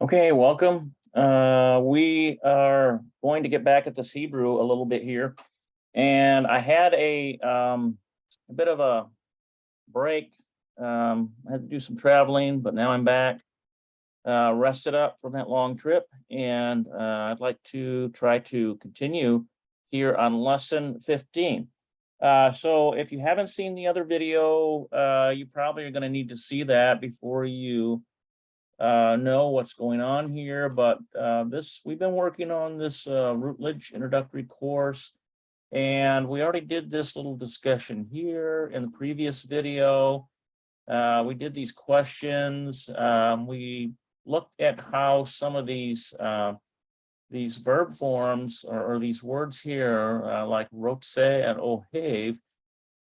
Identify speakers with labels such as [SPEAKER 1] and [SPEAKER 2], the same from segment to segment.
[SPEAKER 1] Okay, welcome. We are going to get back at this Hebrew a little bit here. And I had a bit of a break. I had to do some traveling, but now I'm back, rested up from that long trip. And I'd like to try to continue here on lesson 15. So if you haven't seen the other video, you probably are going to need to see that before you know what's going on here, but we've been working on this Routledge introductory course, and we already did this little discussion here in the previous video. We did these questions. We looked at how some of these verb forms or these words here, like rotse and ohev,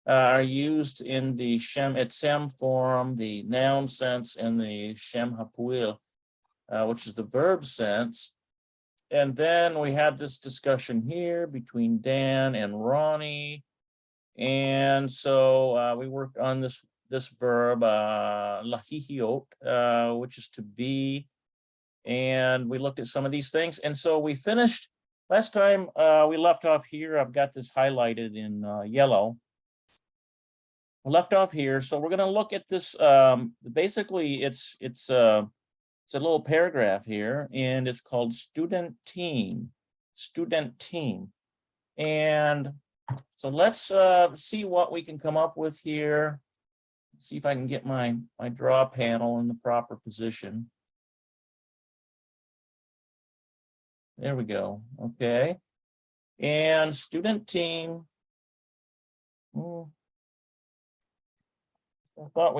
[SPEAKER 1] are used in the Shem Etzem form, the noun sense, and the Shem Hapuil, which is the verb sense. And then we had this discussion here between Dan and Ronnie. And so we worked on this verb, lahihiot, which is to be. And we looked at some of these things. And so we finished, last time we left off here, I've got this highlighted in yellow. Left off here, so we're going to look at this. Basically, it's a little paragraph here, and it's called student team. And so let's see what we can come up with here. See if I can get my draw panel in the proper position. There we go. Okay, and student team. I thought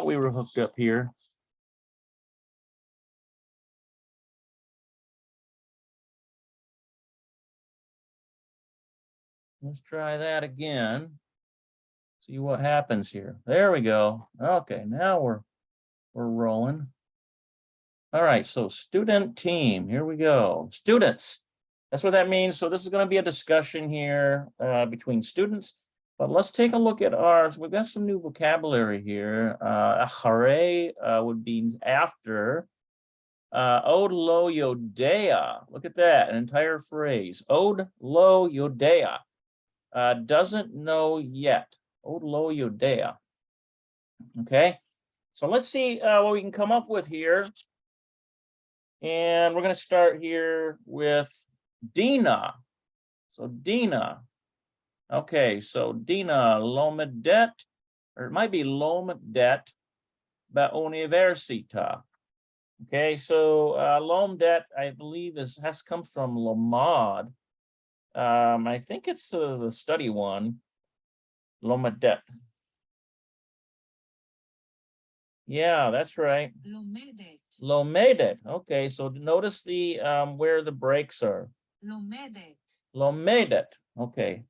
[SPEAKER 1] we were hooked up here. Let's try that again. See what happens here. There we go. Okay, now we're rolling. All right, so student team. Here we go. Students. That's what that means. So this is going to be a discussion here between students. But let's take a look at ours. We've got some new vocabulary here. Acharei would be after. Od lo yodea. Look at that, an entire phrase. Od lo yodea. Doesn't know yet. Od lo yodea. Okay, so let's see what we can come up with here. And we're going to start here with Dina. So Dina. Okay, so Dina lomedet, or it might be lomedet ba'universita. Okay, so lomdet, I believe, has come from lomad. I think it's the study one, lomedet. Yeah, that's right.
[SPEAKER 2] Lomedet.
[SPEAKER 1] Lomedet. Okay, so notice the where the breaks are.
[SPEAKER 2] Lomedet.
[SPEAKER 1] Lomedet. Okay.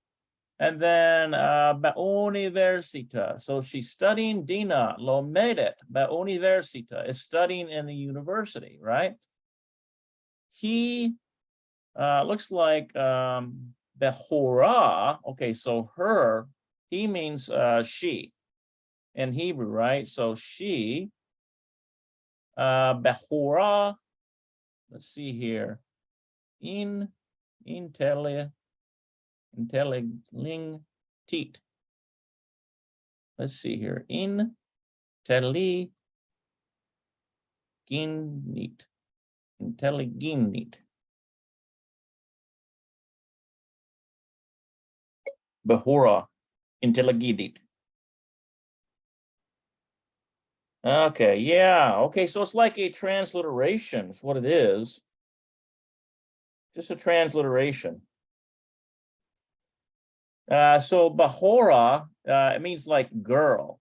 [SPEAKER 1] And then ba'universita. So she's studying, Dina lomedet ba'universita, is studying in the university, right? He looks like behora. Okay, so her, he means she in Hebrew, right? So she, behora, let's see here, intelligent. Let's see here. Intelligent. Behora, intelligent. Okay, yeah. Okay, so it's like a transliteration. It's what it is. Just a transliteration. So Bahora, it means like girl.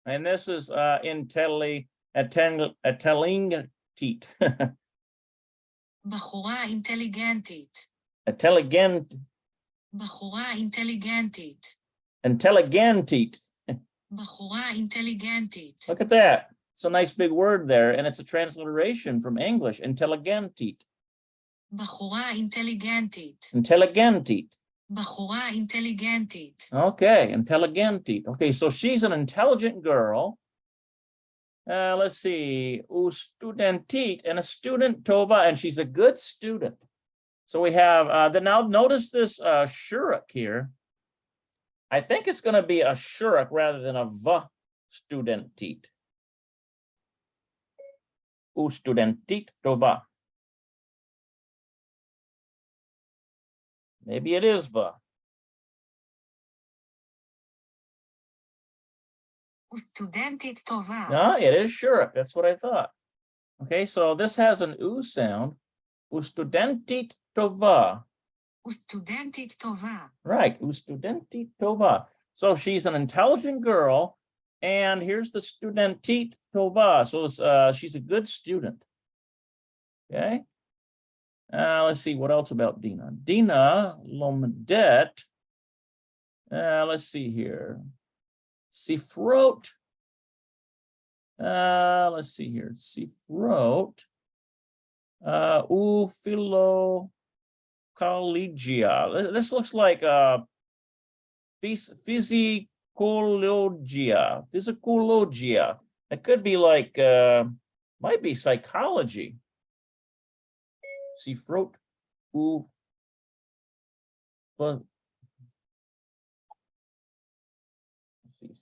[SPEAKER 1] And this is intelligent.
[SPEAKER 2] Bahora intelligentit.
[SPEAKER 1] Intelligent.
[SPEAKER 2] Bahora intelligentit.
[SPEAKER 1] Intelligentit.
[SPEAKER 2] Bahora intelligentit.
[SPEAKER 1] Look at that. It's a nice big word there, and it's a transliteration from English, intelligentit.
[SPEAKER 2] Bahora intelligentit.
[SPEAKER 1] Intelligentit.
[SPEAKER 2] Bahora intelligentit.
[SPEAKER 1] Okay, intelligentit. Okay, so she's an intelligent girl. Let's see, u studentit, and a student tova, and she's a good student. So we have, now notice this shuruk here. I think it's going to be a shuruk rather than a v studentit. U studentit tova. Maybe it is v.
[SPEAKER 2] וסטודנטית טובה.
[SPEAKER 1] No, it is shuruk. That's what I thought. Okay, so this has an u sound. U studentit tova.
[SPEAKER 2] וסטודנטית טובה.
[SPEAKER 1] Right, u studentit tova. So she's an intelligent girl, and here's the studentit tova. So she's a good student. Okay. Let's see what else about Dina. Dina lomdet. Let's see here. Sifrot. Let's see here. Sifrot. Philologia. This looks like physicologia. Physicologia. It could be like might be psychology. Sifrot.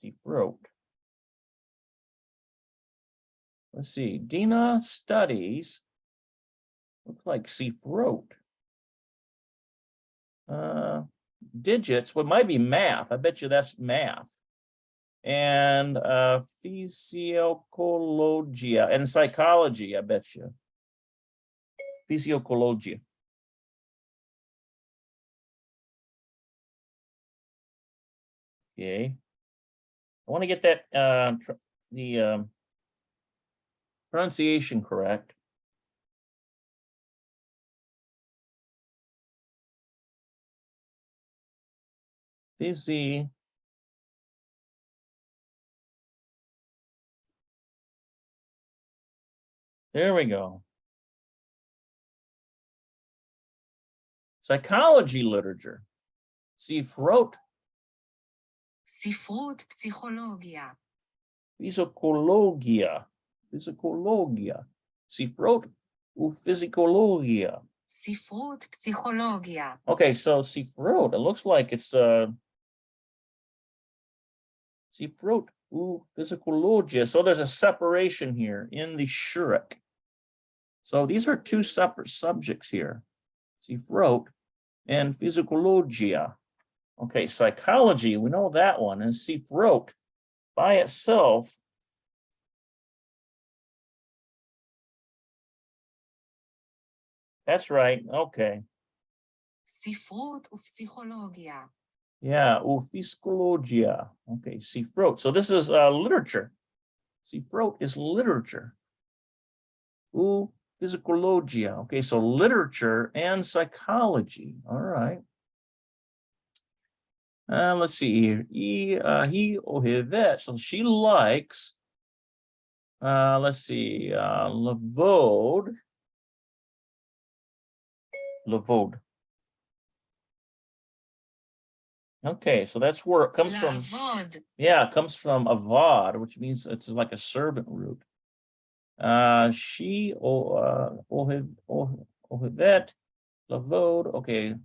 [SPEAKER 1] Sifrot. Let's see. Dina studies. Looks like Sifrot. Digits. What might be math? I bet you that's math. And physiologia and psychology. I bet you. Physiologia. Okay. I want to get that the pronunciation correct. Busy. There we go. Psychology literature. Sifrot.
[SPEAKER 2] ספרות פסיכולוגיה.
[SPEAKER 1] Physiologia. Physiologia. Sifrot u physicologia.
[SPEAKER 2] ספרות פסיכולוגיה.
[SPEAKER 1] Okay, so Sifrot, it looks like it's Sifrot u physicologia. So there's a separation here in the shuruk. So these are two separate subjects here. Sifrot and physicologia. Okay, psychology, we know that one. And Sifrot by itself. That's right. Okay.
[SPEAKER 2] ספרות ופסיכולוגיה.
[SPEAKER 1] Yeah, physicologia. Okay, Sifrot. So this is literature. Sifrot is literature. Physicologia. Okay, so literature and psychology. All right. Let's see here. He ohevet. So she likes. Let's see. Lavod. Lavod. Okay, so that's where it comes from.
[SPEAKER 2] לעבוד.
[SPEAKER 1] Yeah, it comes from avad, which means it's like a servant root. She ohevet. Lavod. Okay.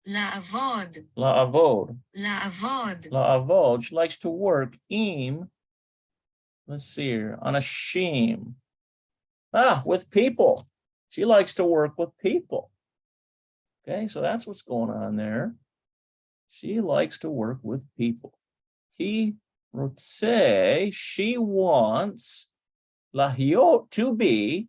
[SPEAKER 2] לעבוד.
[SPEAKER 1] La'avod.
[SPEAKER 2] לעבוד.
[SPEAKER 1] La'avod. She likes to work. Let's see here. On a shame. With people. She likes to work with people. Okay, so that's what's going on there. She likes to work with people. He rotse. She wants lahiot to be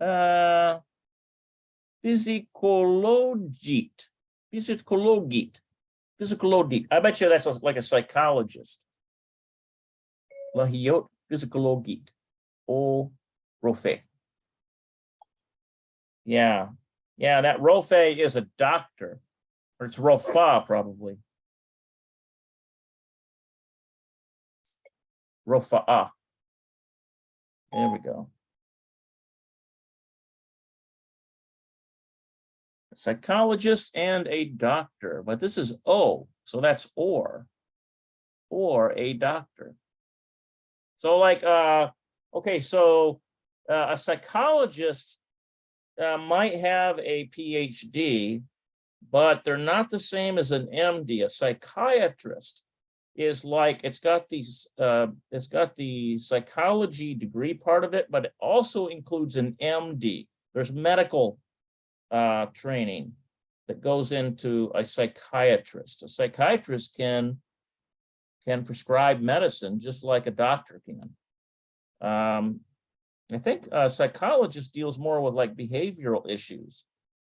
[SPEAKER 1] physicologit. Physicologit. I bet you that's like a psychologist. Lahiot physicologit. O rofe. Yeah. Yeah, that rofe is a doctor. Or it's rofa, probably. Rofa'a. There we go. A psychologist and a doctor, but this is O, so that's or a doctor. So like, okay, so a psychologist might have a PhD, but they're not the same as an MD. A psychiatrist is like, it's got the psychology degree part of it, but it also includes an MD. There's medical training that goes into a psychiatrist. A psychiatrist can prescribe medicine just like a doctor can. I think a psychologist deals more with like behavioral issues,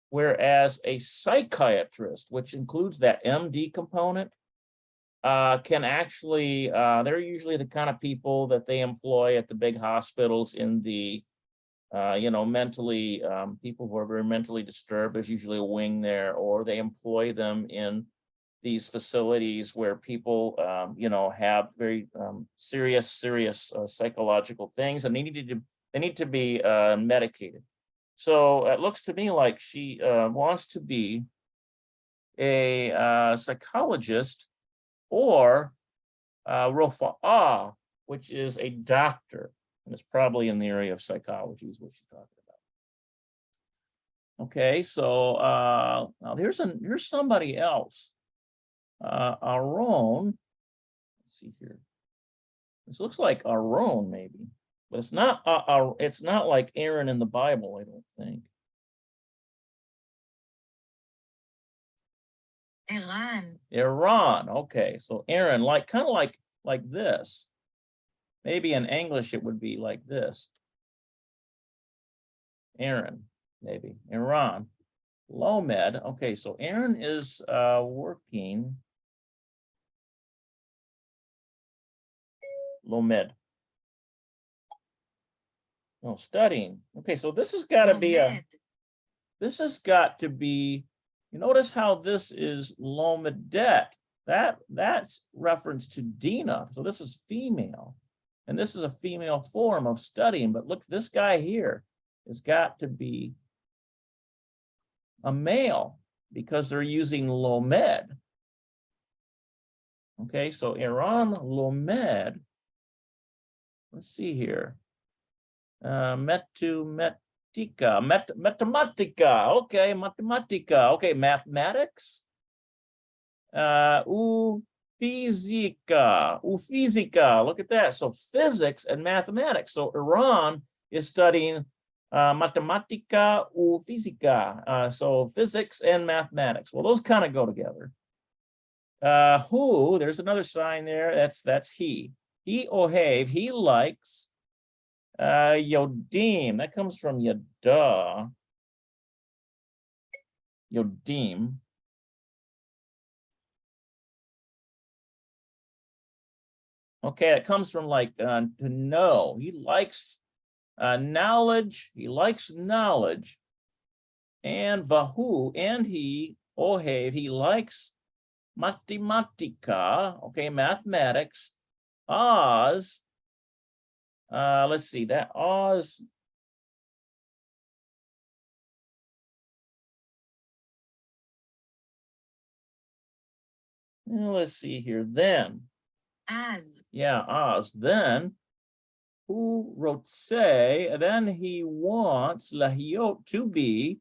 [SPEAKER 1] whereas a psychiatrist, which includes that MD component, can actually, they're usually the kind of people that they employ at the big hospitals in the, mentally, people who are very mentally disturbed. There's usually a wing there, or they employ them in these facilities where people, have very serious psychological things, and they need to be medicated. So it looks to me like she wants to be a psychologist, or Rofa'ah, which is a doctor, and it's probably in the area of psychology is what she's talking about. Okay, so now here's somebody else. Aaron, let's see here. This looks like Aaron maybe, but it's not like Aaron in the Bible, I don't think. Iran. Okay, so Aaron, like kind of like this. Maybe in English it would be like this. Aaron, maybe. Iran. Lomed. Okay, so Aaron is working. Lomed. No, studying. Okay, so this has got to be you notice how this is Lomedet. That's reference to Dina. So this is female. And this is a female form of studying. But look, this guy here has got to be a male because they're using Lomed. Okay, so Iran Lomed. Let's see here. Matematica. Okay, matematica. Okay, mathematics. Física. Look at that. So physics and mathematics. So Iran is studying matematica u física. So physics and mathematics. Well, those kind of go together. Who? There's another sign there. That's he. He ohev. He likes Yodim. That comes from Yada. Yodim. Okay, it comes from like to know. He likes knowledge. He likes knowledge. And vahu, and he, ohev, he likes matematica. Okay, mathematics. Oz. Let's see, that Oz. Let's see here. Then.
[SPEAKER 2] As.
[SPEAKER 1] Yeah, Oz. Then, who wrote say? Then he wants lahiot to be.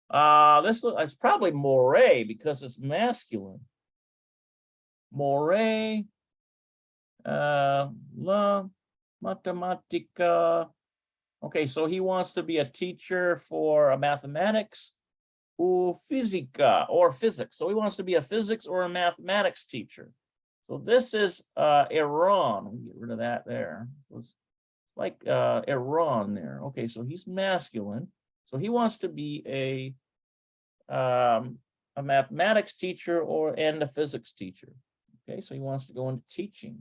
[SPEAKER 1] This is probably more because it's masculine. More. La matematica. Okay, so he wants to be a teacher for mathematics or physica or physics. So he wants to be a physics or a mathematics teacher. So this is Iran. Let me get rid of that there. It's like Iran there. Okay, so he's masculine. So he wants to be a mathematics teacher and a physics teacher. Okay, so he wants to go into teaching.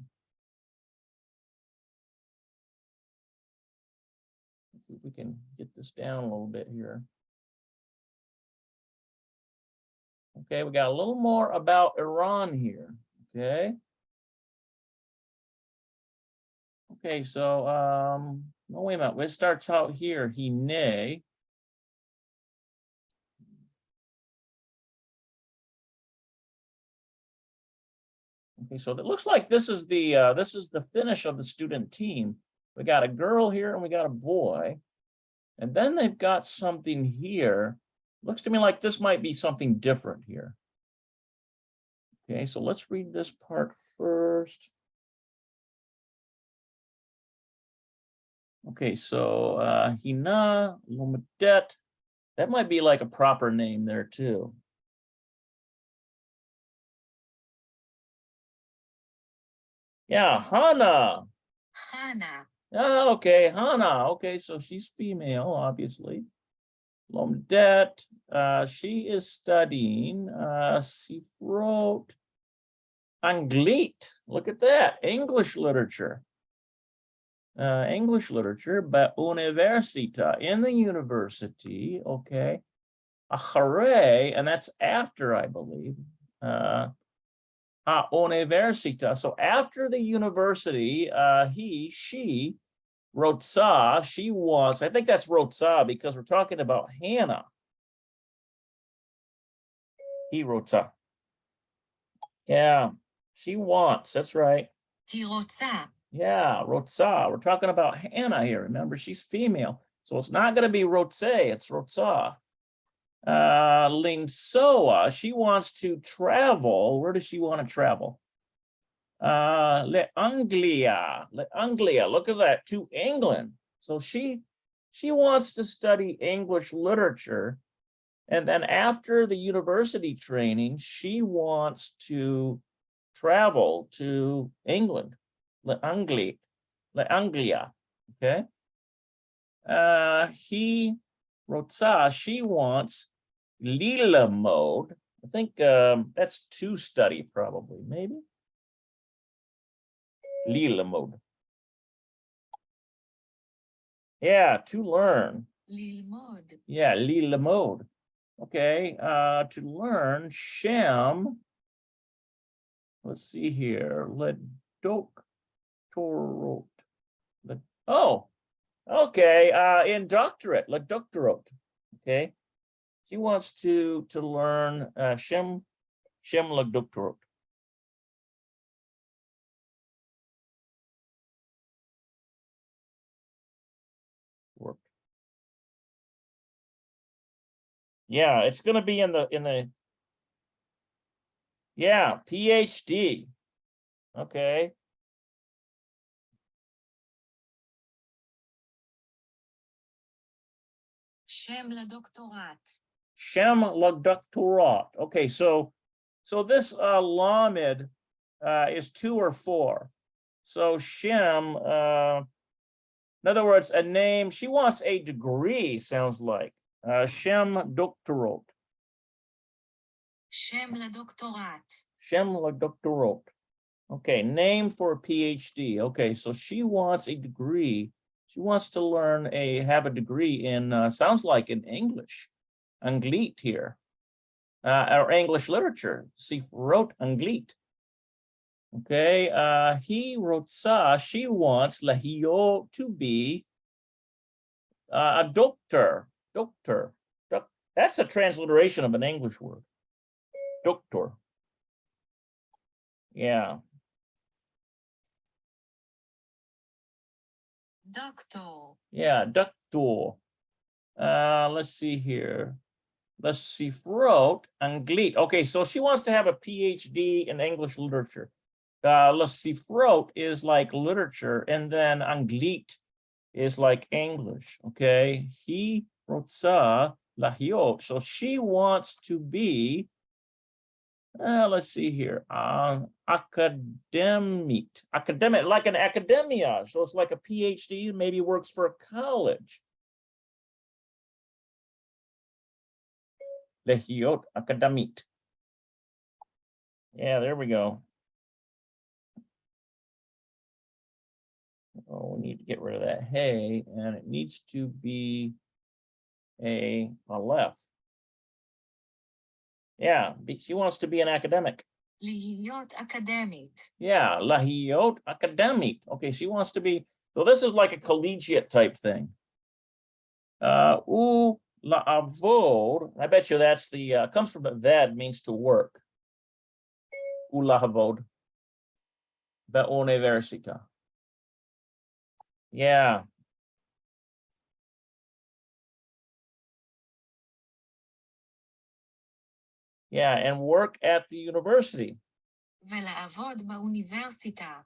[SPEAKER 1] Let's see if we can get this down a little bit here. Okay, we got a little more about Iran here. Okay. Okay, so no, wait a minute. It starts out here. Hine. Okay, so it looks like this is the finish of the student team. We got a girl here and we got a boy. And then they've got something here. Looks to me like this might be something different here. Okay, so let's read this part first. Okay, so Hina Lomadet, that might be like a proper name there too. Yeah, Hana.
[SPEAKER 2] Hana.
[SPEAKER 1] Oh, okay, Hana. Okay, so she's female, obviously. Lomadet, she is studying Sifrot Anglit. Look at that, English literature. English literature, but universita, in the university, okay. Achare, and that's after, I believe. Universita, so after the university, she, Rotsa, she wants, I think that's Rotsa because we're talking about Hannah. He Rotsa. Yeah, she wants, that's right.
[SPEAKER 2] היא רוצה.
[SPEAKER 1] Yeah, Rotsa. We're talking about Hannah here. Remember, she's female. So it's not going to be Rotse, it's Rotsa. Linsoa, she wants to travel. Where does she want to travel? Le Anglia, look at that, to England. So she wants to study English literature. And then after the university training, she wants to travel to England. Le Anglia, okay? He Rotsa, she wants Lila mode. I think that's to study probably, maybe. Lila mode. Yeah, to learn.
[SPEAKER 2] ללמוד.
[SPEAKER 1] Yeah, Lila mode. Okay, to learn Shem. Let's see here. Ledoctorate. Oh, okay. In doctorate, ledoctorate. Okay. She wants to learn Shem ledoctorate. Work. Yeah, it's going to be in the yeah, PhD. Okay.
[SPEAKER 2] שם לדוקטורט.
[SPEAKER 1] Shem ledoctorate. Okay, so this Lamed is 2 or 4. So Shem, in other words, a name, she wants a degree, sounds like. Shem doctorate.
[SPEAKER 2] שם לדוקטורט.
[SPEAKER 1] Shem ledoctorate. Okay, name for a PhD. Okay, so she wants a degree. She wants to have a degree in, sounds like in English, Anglit here, or English literature. She wrote Anglit. Okay, he wrote she wants lahio to be a doctor. That's a transliteration of an English word. Doctor. Yeah.
[SPEAKER 2] דוקטור.
[SPEAKER 1] Yeah, doctor. Let's see here. Let's see, wrote Anglit. Okay, so she wants to have a PhD in English literature. Let's see, wrote is like literature, and then Anglit is like English. Okay, he wrote lahiot. So she wants to be. Let's see here. Academic, like an academia. So it's like a PhD, maybe works for a college. Lehiot academic. Yeah, there we go. Oh, we need to get rid of that hey, and it needs to be a left. Yeah, she wants to be an academic.
[SPEAKER 2] להיות אקדמית.
[SPEAKER 1] Yeah, lahiot academic. Okay, she wants to be, so this is like a collegiate type thing. La'avod, I bet you that's the, comes from a ved, means to work. Ulahavod. באוניברסיטה. Yeah. Yeah, and work at the university.
[SPEAKER 2] ולעבוד באוניברסיטה.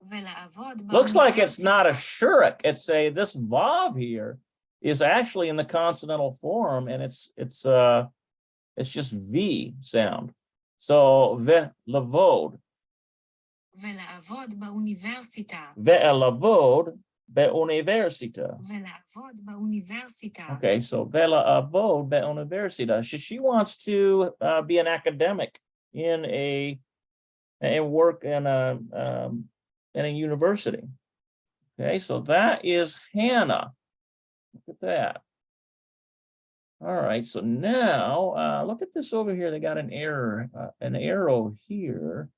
[SPEAKER 2] ולעבוד
[SPEAKER 1] Looks like it's not a
[SPEAKER 2] באוניברסיטה.
[SPEAKER 1] shurik. It's a, this vav here is actually in the consonantal form, and it's just V sound. So ve'lavod.
[SPEAKER 2] ולעבוד באוניברסיטה.
[SPEAKER 1] Ve'lavod be'universita.
[SPEAKER 2] ולעבוד באוניברסיטה.
[SPEAKER 1] Okay, so ve'lavod be'universita. She wants to be an academic in and work in a university. Okay, so that is Hannah. Look at that. All right, so now look at this over here. They got an error, an arrow here.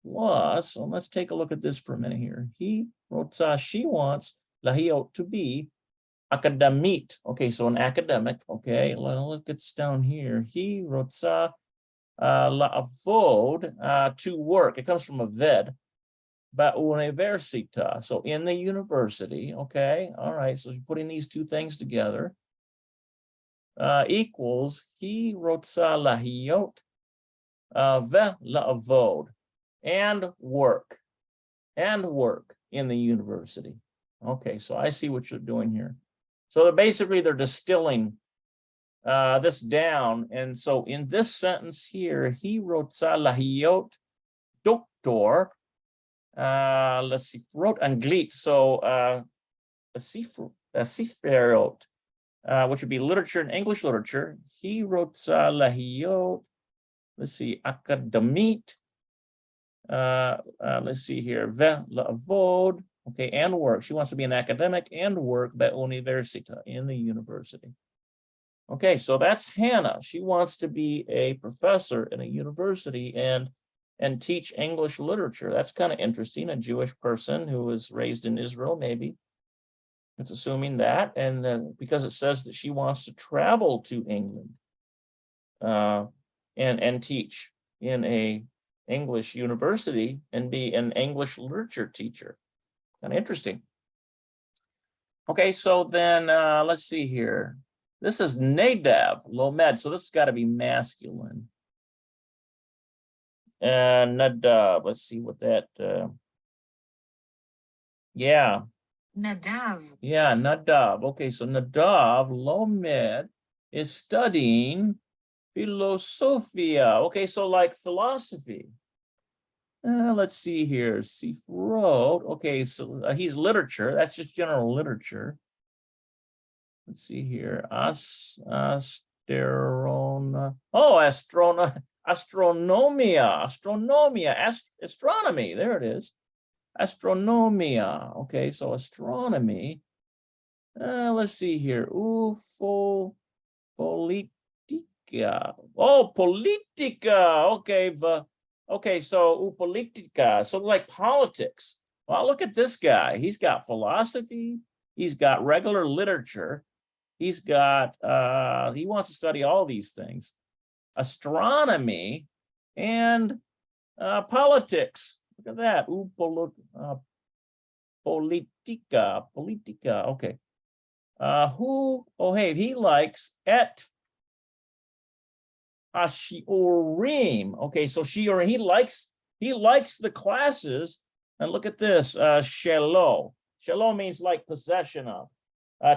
[SPEAKER 1] Plus, so let's take a look at this for a minute here. He wrote, she wants lahio to be academit. Okay, so an academic. Okay, look at down here. He wrote la'avod to work. It comes from a ved. Ba'universita. So in the university. Okay, all right. So putting these two things together equals he wrote lahiot la'avod. And work in the university. Okay, so I see what you're doing here. So basically they're distilling this down. And so in this sentence here, he wrote lahiot doctor. Let's see, wrote Anglit. So sifrot, which would be literature and English literature. He wrote lahiot. Let's see, academit. Let's see here, ve'lavod, okay, and work. She wants to be an academic and work be'universita, in the university. Okay, so that's Hannah. She wants to be a professor in a university and teach English literature. That's kind of interesting. A Jewish person who was raised in Israel, maybe. It's assuming that, and then because it says that she wants to travel to England and teach in a English university and be an English literature teacher. Kind of interesting. Okay, so then let's see here. This is Nadav Lomed, so this has got to be masculine. And Nadav, let's see what that. Yeah.
[SPEAKER 2] Nadav.
[SPEAKER 1] Yeah, Nadav. Okay, so Nadav Lomed is studying Philosophia. Okay, so like philosophy. Let's see here. Sifrot. Okay, so he's literature. That's just general literature. Let's see here. Astronomia. Astronomy. There it is. Astronomia. Okay, so astronomy. Let's see here. Politica. Oh, politica. Okay, okay, so politica. So like politics. Well, look at this guy. He's got philosophy. He's got regular literature. He's got, he wants to study all these things. Astronomy and politics. Look at that. Politica. Okay. He likes et Shiorim. Okay, so he likes the classes. And look at this, shelo. Shelo means like possession of,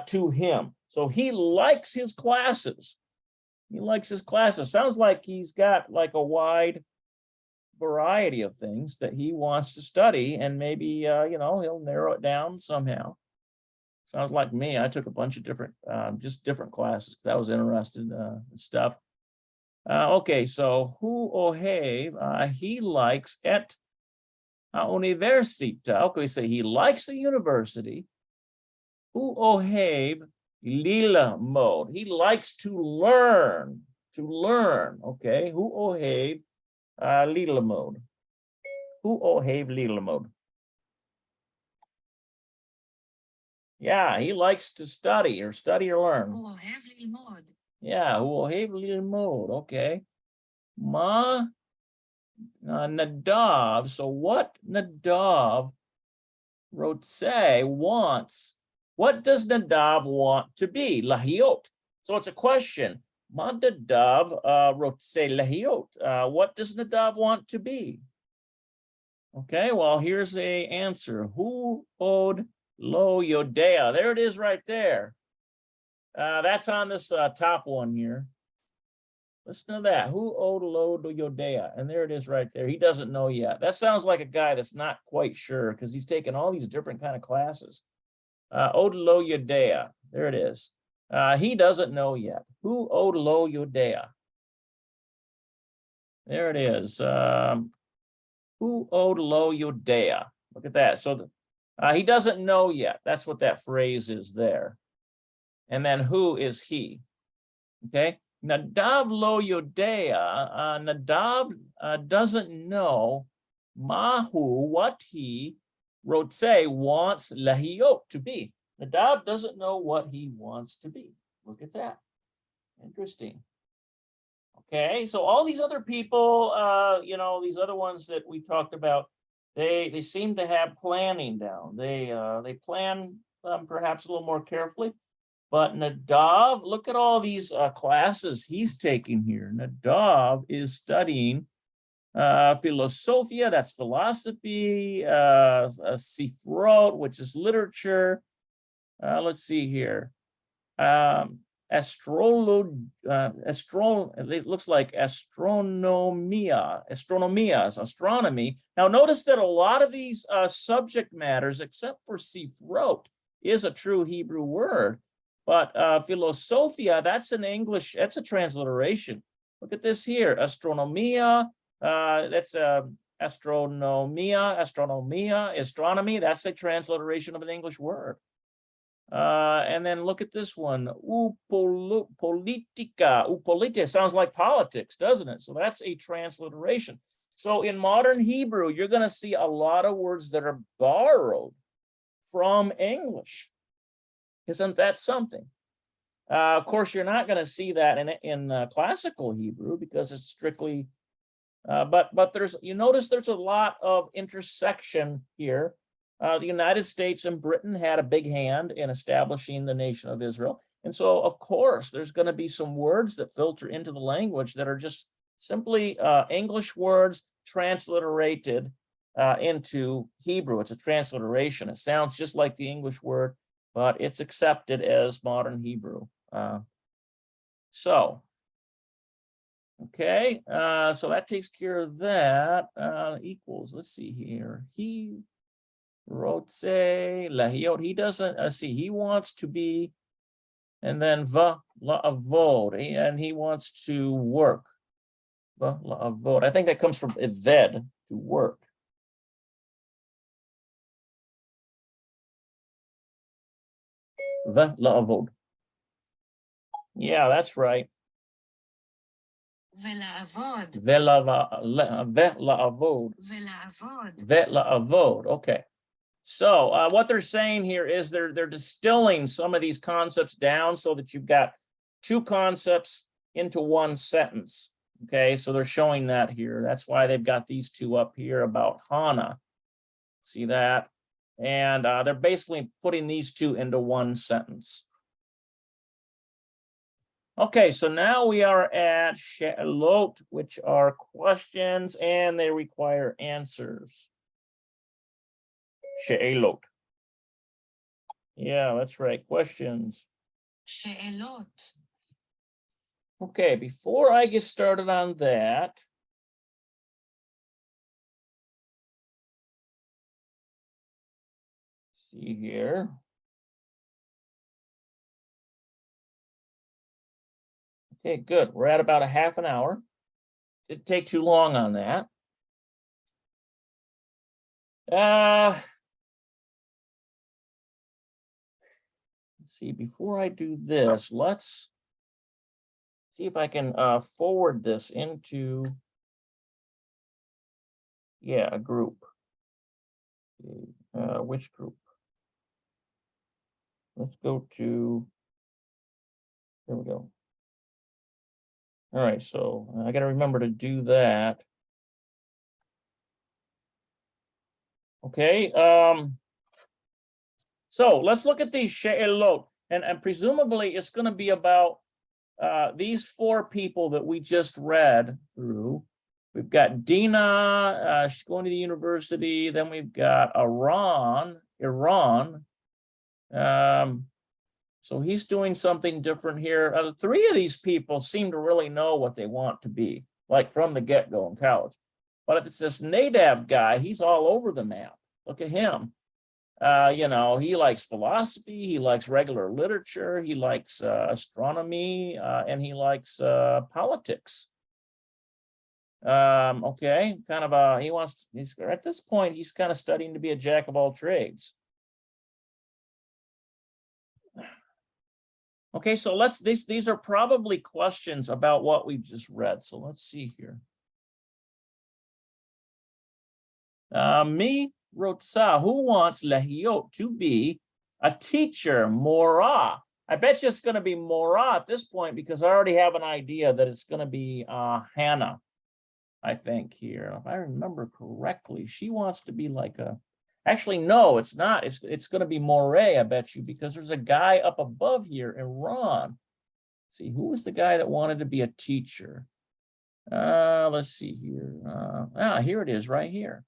[SPEAKER 1] to him. So he likes his classes. He likes his classes. Sounds like he's got like a wide variety of things that he wants to study, and maybe he'll narrow it down somehow. Sounds like me. I took a bunch of different, just different classes because I was interested in stuff. Okay, so hu ohev, he likes et universita. Okay, so he likes the university. Hu ohev lilmod. He likes to learn. Okay, hu ohev lilmod. Hu ohev lilmod. Yeah, he likes to study or learn.
[SPEAKER 2] הוא אוהב ללמוד.
[SPEAKER 1] Yeah, hu ohev lilmod. Okay. Ma Nadav. So what Nadav wrote say wants, what does Nadav want to be? Lahiot. So it's a question. Ma Nadav wrote say lahiot. What does Nadav want to be? Okay, well, here's a answer. Hu od lo yodea. There it is right there. That's on this top one here. Listen to that. Hu od lo yodea. And there it is right there. He doesn't know yet. That sounds like a guy that's not quite sure because he's taken all these different kind of classes. Od lo yodea. There it is. He doesn't know yet. Hu od lo yodea. There it is. Hu od lo yodea. Look at that. So he doesn't know yet. That's what that phrase is there. And then who is he? Okay. Nadav lo yodea. Nadav doesn't know mahu, what he wrote say wants lahiot to be. Nadav doesn't know what he wants to be. Look at that. Interesting. Okay, so all these other people, you know, these other ones that we talked about, they seem to have planning down. They plan perhaps a little more carefully. But Nadav, look at all these classes he's taking here. Nadav is studying philosophia, that's philosophy, sifrot, which is literature. Let's see here. It looks like astronomia is astronomy. Now notice that a lot of these subject matters, except for sifrot, is a true Hebrew word, but philosophia, that's an English, that's a transliteration. Look at this here, astronomia, that's astronomy, that's a transliteration of an English word. And then look at this one, politica sounds like politics, doesn't it? So that's a transliteration. So in modern Hebrew, you're going to see a lot of words that are borrowed from English. Isn't that something? Of course, you're not going to see that in classical Hebrew because it's strictly, but there's, you notice there's a lot of intersection here. The United States and Britain had a big hand in establishing the nation of Israel. And so, of course, there's going to be some words that filter into the language that are just simply English words transliterated into Hebrew. It's a transliteration. It sounds just like the English word, but it's accepted as modern Hebrew. Okay, so that takes care of that. Equals, let's see here. He wrote say lahiot. He doesn't see. He wants to be, and then va la'avod, and he wants to work. Va la'avod. I think that comes from eved, to work. Va la'avod. Yeah, that's right.
[SPEAKER 2] ולעבוד.
[SPEAKER 1] Ve'la'avod.
[SPEAKER 2] ולעבוד.
[SPEAKER 1] Ve'la'avod. Okay. So what they're saying here is they're distilling some of these concepts down so that you've got two concepts into one sentence. Okay, so they're showing that here. That's why they've got these two up here about Hana. See that? And they're basically putting these two into one sentence. Okay, so now we are at she'elot, which are questions, and they require answers. She'elot. Yeah, that's right. Questions.
[SPEAKER 2] שאלות.
[SPEAKER 1] Okay, before I get started on that, see here. Okay, good. We're at about a half an hour. Didn't take too long on that. Let's see, before I do this, let's see if I can forward this into, yeah, a group. Which group? Let's go to, there we go. All right, so I got to remember to do that. Okay. So let's look at these she'elot, and presumably it's going to be about these four people that we just read through. We've got Dina, she's going to the university. Then we've got Iran. So he's doing something different here. Three of these people seem to really know what they want to be, like from the get-go in college. But it's this Nadab guy, he's all over the map. Look at him. You know, he likes philosophy, he likes regular literature, he likes astronomy, and he likes politics. Okay, kind of he's at this point, he's kind of studying to be a jack of all trades. Okay, so these are probably questions about what we've just read. So let's see here. Me Rotsa, who wants Lehiot to be a teacher, Mora? I bet you it's going to be Mora at this point because I already have an idea that it's going to be Hannah, I think here. If I remember correctly, she wants to be like a, actually, no, it's not. It's going to be Moray, I bet you, because there's a guy up above here, Iran. See, who was the guy that wanted to be a teacher? Let's see here. Here it is right here.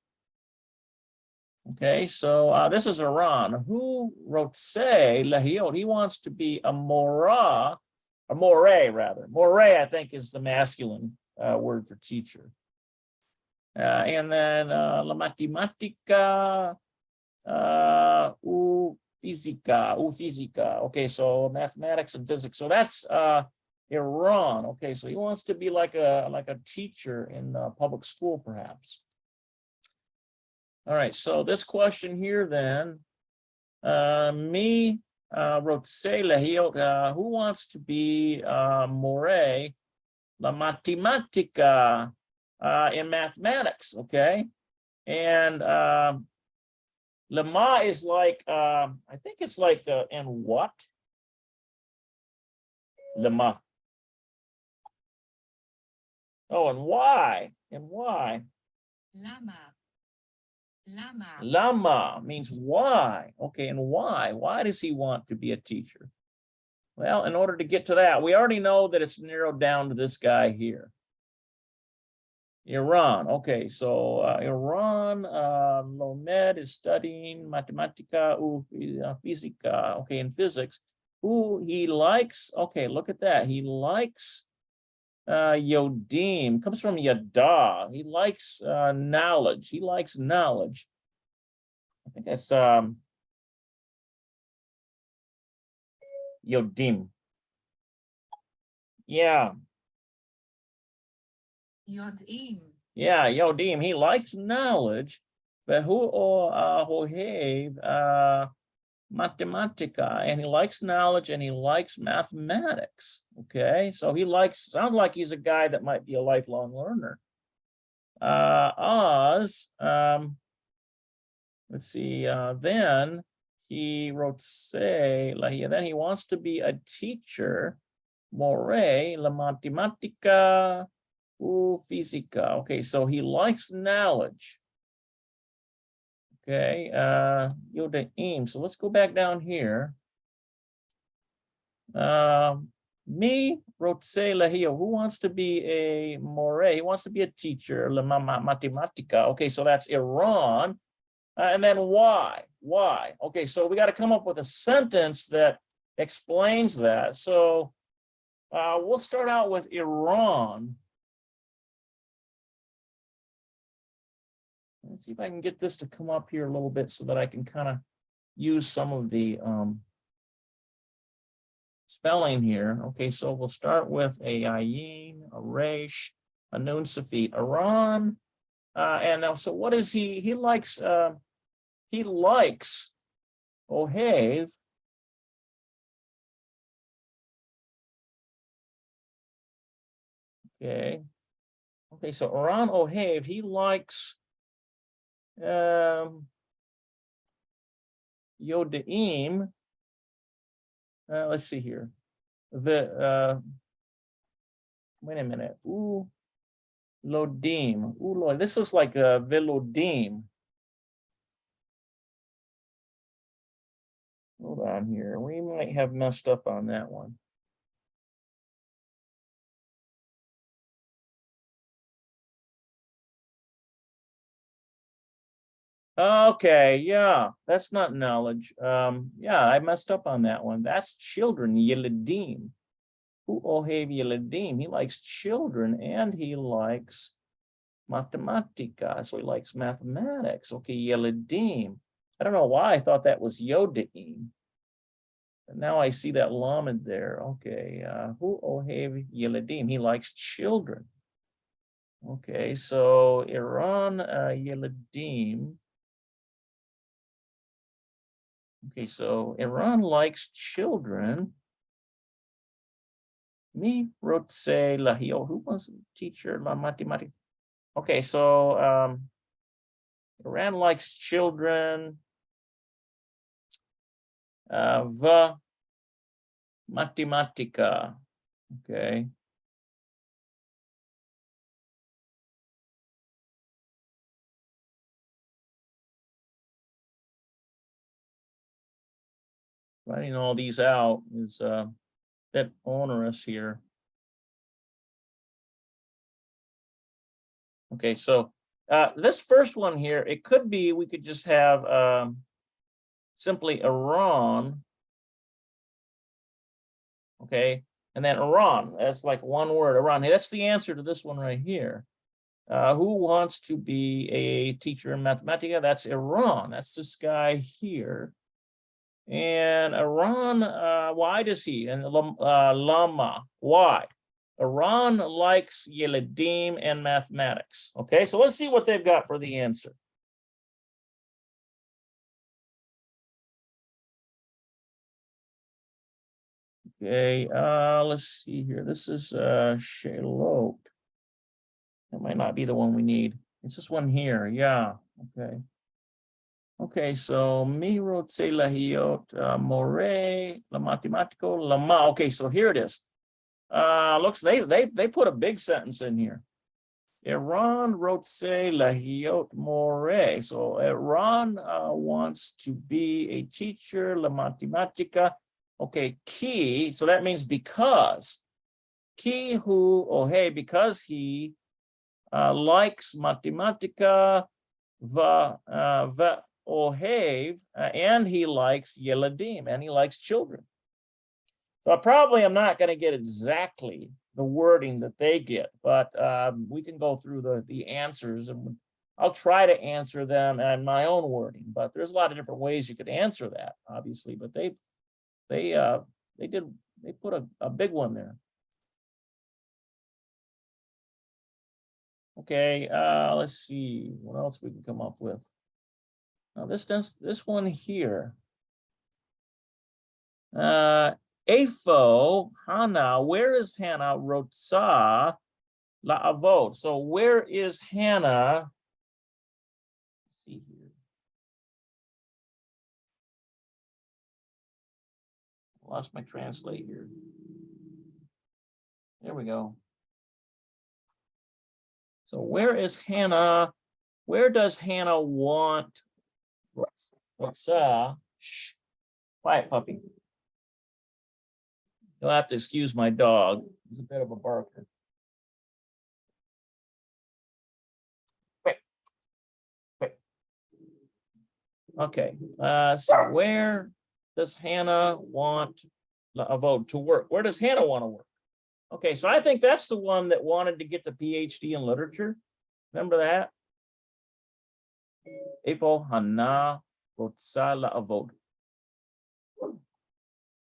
[SPEAKER 1] Okay, so this is Iran. Who wrote say Lehiot? He wants to be a Mora, a Moray rather. Moray, I think, is the masculine word for teacher. And then la matematica u fisica. Okay, so mathematics and physics. So that's Iran. Okay, so he wants to be like a teacher in public school, perhaps. All right, so this question here then, me wrote say Lehiot, who wants to be Moray, la matematica in mathematics, okay? And Lema is like, I think it's like, and what? Lema. Oh, and why? And why?
[SPEAKER 2] Lama. Lama.
[SPEAKER 1] Lama means why. Okay, and why? Why does he want to be a teacher? Well, in order to get to that, we already know that it's narrowed down to this guy here. Iran. Okay, so Iran, Lomed is studying Matematica u Fisica. Okay, in physics. Who he likes, okay, look at that. He likes Yodim, comes from Yada. He likes knowledge. He likes knowledge. I think that's Yodim. Yeah.
[SPEAKER 2] Yodim.
[SPEAKER 1] Yeah, Yodim. He likes knowledge, but who Hohev Matematica, and he likes knowledge and he likes mathematics. Okay, so he sounds like he's a guy that might be a lifelong learner. Oz, let's see, then he wrote say, then he wants to be a teacher, Moray, la matematica u fisica. Okay, so he likes knowledge. Okay, Yoda aim. So let's go back down here. Me wrote say Lehiot, who wants to be a Moray? He wants to be a teacher, la matematica. Okay, so that's Iran. And then why? Why? Okay, so we got to come up with a sentence that explains that. So we'll start out with Iran. Let's see if I can get this to come up here a little bit so that I can kind of use some of the spelling here. Okay, so we'll start with a ayin, a resh, a nun safit, Iran. And now, so what is he? He likes Ohev. Okay. Okay, so Iran Ohev, he likes Yodaim. Let's see here. Wait a minute. Ooh, Lodim. Ooh, Lord. This looks like Velodim. Hold on here. We might have messed up on that one. Okay, yeah, that's not knowledge. Yeah, I messed up on that one. That's children, Yeledim. Hu ohev Yeledim. He likes children and he likes mathematica. So he likes mathematics. Okay, Yeledim. I don't know why I thought that was Yodim. Now I see that lamed there. Okay, Hu ohev Yeledim. He likes children. Okay, so Iran Yeledim. Okay, so Iran likes children. Me rotse lahio. Who was the teacher la mathematica? Okay, so Iran likes children. Va matematica. Okay. Writing all these out is a bit onerous here. Okay, so this first one here, it could be we could just have simply Iran. Okay, and then Iran, that's like one word, Iran. Hey, that's the answer to this one right here. Who wants to be a teacher in Mathematica? That's Iran. That's this guy here. And Iran, why does he? And Lama, why? Iran likes Yeledim and mathematics. Okay, so let's see what they've got for the answer. Okay, let's see here. This is Shalot. That might not be the one we need. It's this one here. Yeah. Okay. Okay, so mi rotse lahiot more la matematico lama. Okay, so here it is. Looks they put a big sentence in here. Iran rotse lahiot more. So Iran wants to be a teacher la matematica. Okay, ki. So that means because. Ki hu oh hey, because he likes matematica va ohev, and he likes Yeledim, and he likes children. So probably I'm not going to get exactly the wording that they get, but we can go through the answers, and I'll try to answer them in my own wording. But there's a lot of different ways you could answer that, obviously. But they put a big one there. Okay, let's see what else we can come up with. Now this one here. Afo Hannah, where is Hannah? Rotsa la avod. So where is Hannah? Let's see here. Lost my translate here. There we go. So where is Hannah? Where does Hannah want? Rotsa. Shh. Quiet, puppy. You'll have to excuse my dog. He's a bit of a barker. Wait. Okay. So where does Hannah want a vote to work? Where does Hannah want to work? Okay, so I think that's the one that wanted to get the PhD in literature. Remember that? Ifo Hannah Rotsa La'avod.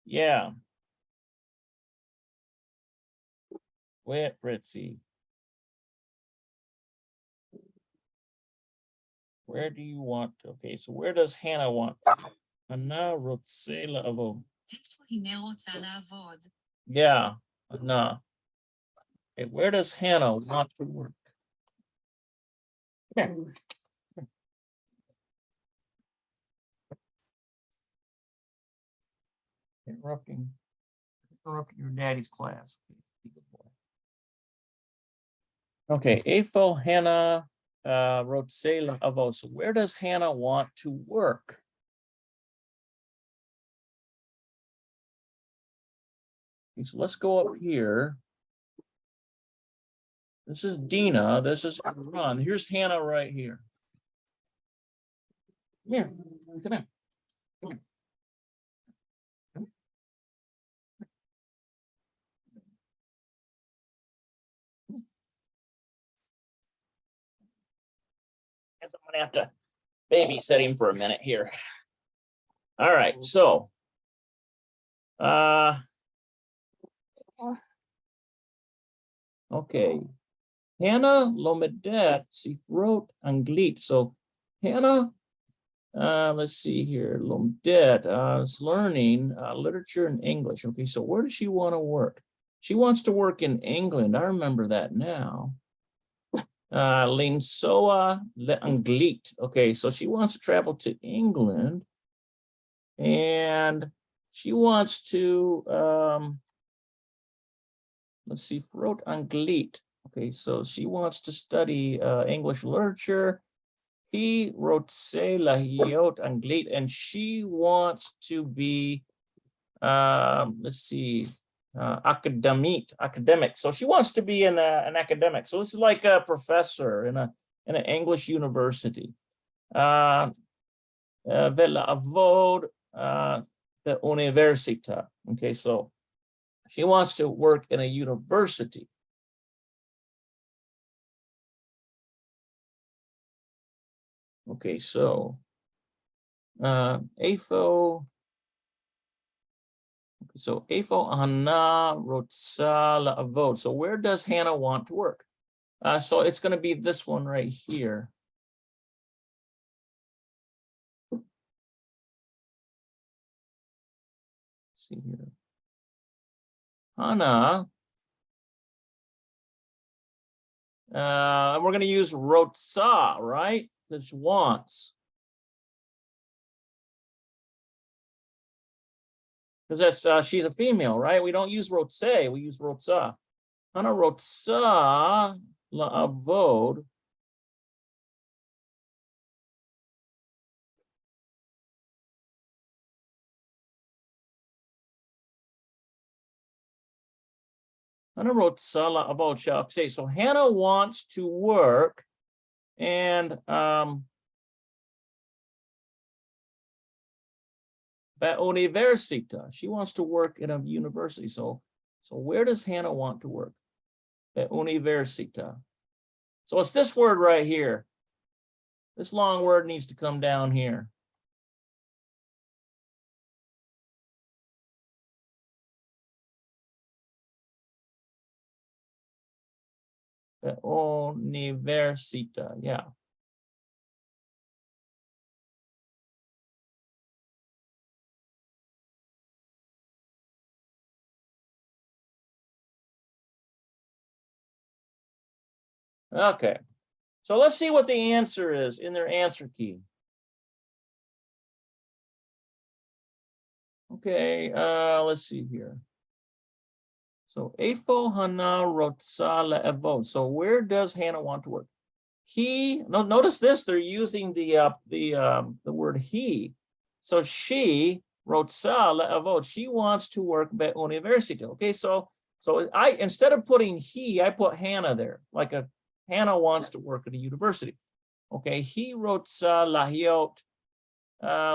[SPEAKER 1] Yeah. Wait, Fritzy. Where do you want to? Okay, so where does Hannah want? Hannah Rotsa La'avod. Yeah, Hannah. Okay, where does Hannah want to work? Come here. Interrupting your daddy's class. Okay, Afo Hannah wrote Salem Avos. Where does Hannah want to work? Okay, so let's go up here. This is Dina. This is Ron. Here's Hannah right here. Here, come here. Come here. Guess I'm gonna have to babysit him for a minute here. All right, so okay. Hannah Lomedet wrote Anglit. So Hannah, let's see here. Lomedet is learning literature and English. Okay, so where does she want to work? She wants to work in England. I remember that now. Linsoa le Anglit. Okay, so she wants to travel to England, and she wants to let's see, wrote Anglit. Okay, so she wants to study English literature. He wrote say lahiot Anglit, and she wants to be let's see, academic. So she wants to be an academic. So this is like a professor in an English university. Vela'avod the università. Okay, so she wants to work in a university. Okay, so AFO. So AFO Hannah Rotsa La'avod. So where does Hannah want to work? So it's going to be this one right here. Let's see here. Hannah. We're going to use Rotsa, right? This wants. Because that's she's a female, right? We don't use Rotse, we use Rotsa. Hannah Rotsa La'avod. Hannah Rotsa La'avod shall say. So Hannah wants to work, and at università. She wants to work in a university. So where does Hannah want to work? At università. So it's this word right here. This long word needs to come down here. At università, yeah. Okay, so let's see what the answer is in their answer key. Okay, let's see here. So Afo Hannah Rotsa La'avod. So where does Hannah want to work? He, no, notice this, they're using the word he. So she Rotsa La'avod. She wants to work at university. Okay, so I, instead of putting he, I put Hannah there, like a Hannah wants to work at a university. Okay, he Rotsa Lahiot,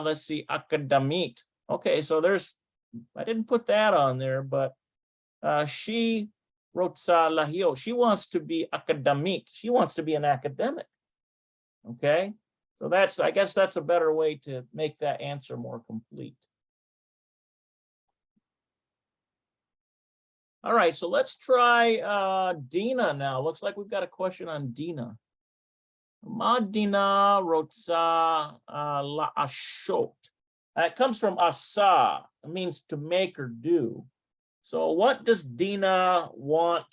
[SPEAKER 1] let's see, academic. Okay, so there's, I didn't put that on there, but she Rotsa Lahiot, she wants to be academic. She wants to be an academic. Okay, so that's, I guess that's a better way to make that answer more complete. All right, so let's try Dina now. Looks like we've got a question on Dina. Madina Rotsa La Ashot. It comes from asa. It means to make or do. So what does Dina want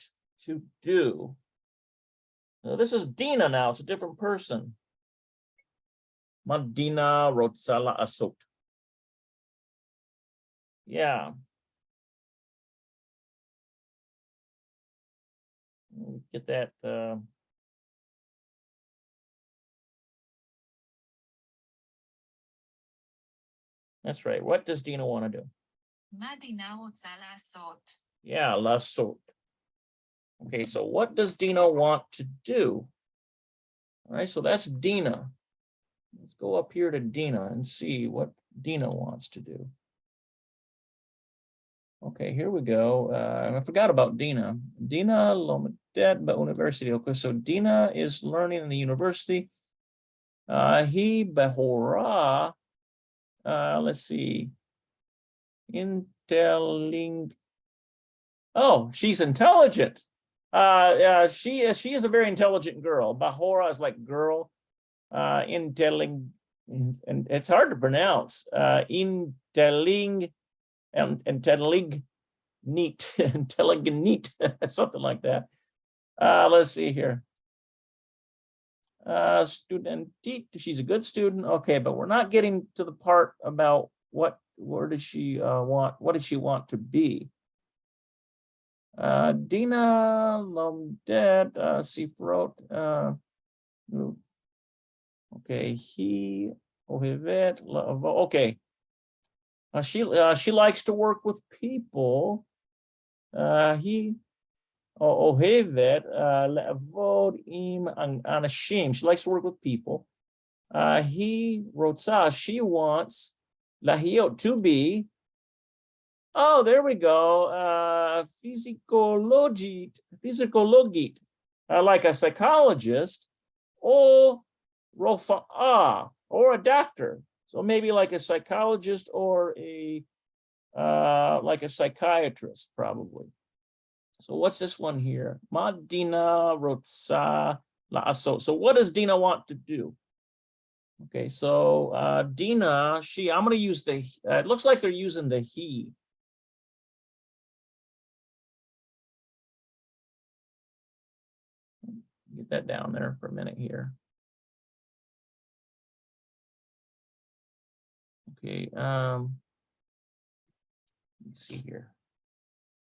[SPEAKER 1] to do? Now, this is Dina now. It's a different person. Madina Rotsa La Ashot. Yeah. Get that. That's right. What does Dina want to do?
[SPEAKER 2] מה דינה רוצה לעשות?
[SPEAKER 1] Yeah, lasot. Okay, so what does Dina want to do? All right, so that's Dina. Let's go up here to Dina and see what Dina wants to do. Okay, here we go. I forgot about Dina. Dina lomedet ba university. Okay, so Dina is learning in the university. He behora. Let's see. Intelling. Oh, she's intelligent. She is a very intelligent girl. Bahora is like girl. Intelling, and it's hard to pronounce. Intelling and intellig neat, intelligent neat, something like that. Let's see here. Student, she's a good student. Okay, but we're not getting to the part about where does she want, what does she want to be? Dina Lomdet, Sifrot, okay, he, Ohivet, okay. She likes to work with people. He, Ohevet, Le'avod im anashim. She likes to work with people. He Rotsa, she wants Lahiot to be. Oh, there we go. Physicologit, like a psychologist, or Rofa, or a doctor. So maybe like a psychologist or a like a psychiatrist, probably. So what's this one here? Madina Rotsa La'aso. So what does Dina want to do? Okay, so Dina, I'm going to use the, it looks like they're using the he. Get that down there for a minute here. Okay, let's see here.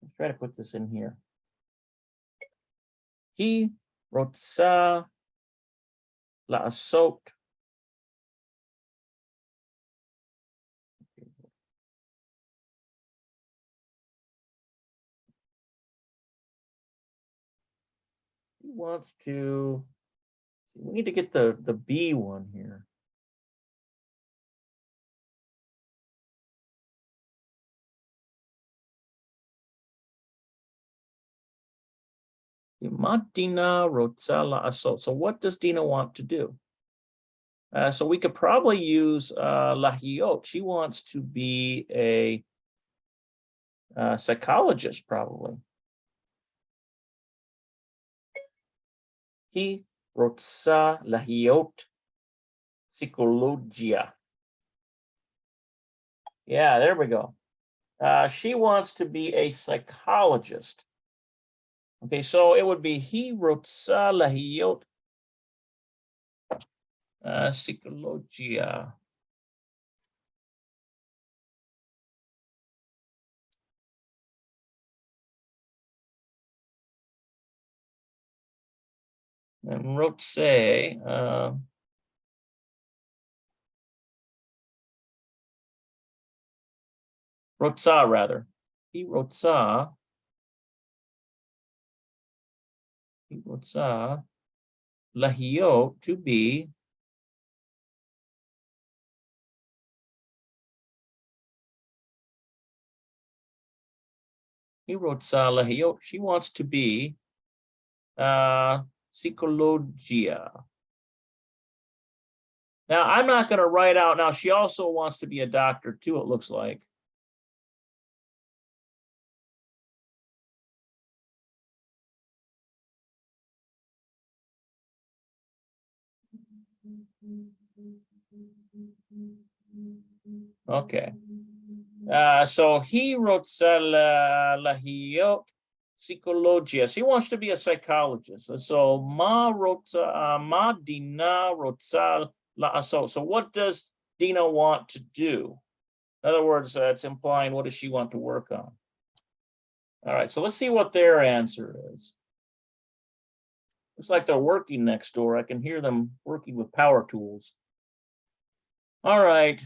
[SPEAKER 1] Let's try to put this in here. He Rotsa La'asot. He wants to, we need to get the B one here. Dina Rotzala Asot. So what does Dina want to do? So we could probably use Lahiot. She wants to be a psychologist, probably. He Rotsa Lahiot Psychologia. Yeah, there we go. She wants to be a psychologist. Okay, so it would be he Rotsa Lahiot Psychologia. And Rotse, Rotsa rather. He Rotsa Lahio to be Lahio. She wants to be psychologia. Now I'm not going to write out now. She also wants to be a doctor too, it looks like. Okay. So he wrote Lahio Psychologia. She wants to be a psychologist. So Ma Dina Rotzal La'aso. So what does Dina want to do? In other words, it's implying what does she want to work on? All right, so let's see what their answer is. Looks like they're working next door. I can hear them working with power tools. All right,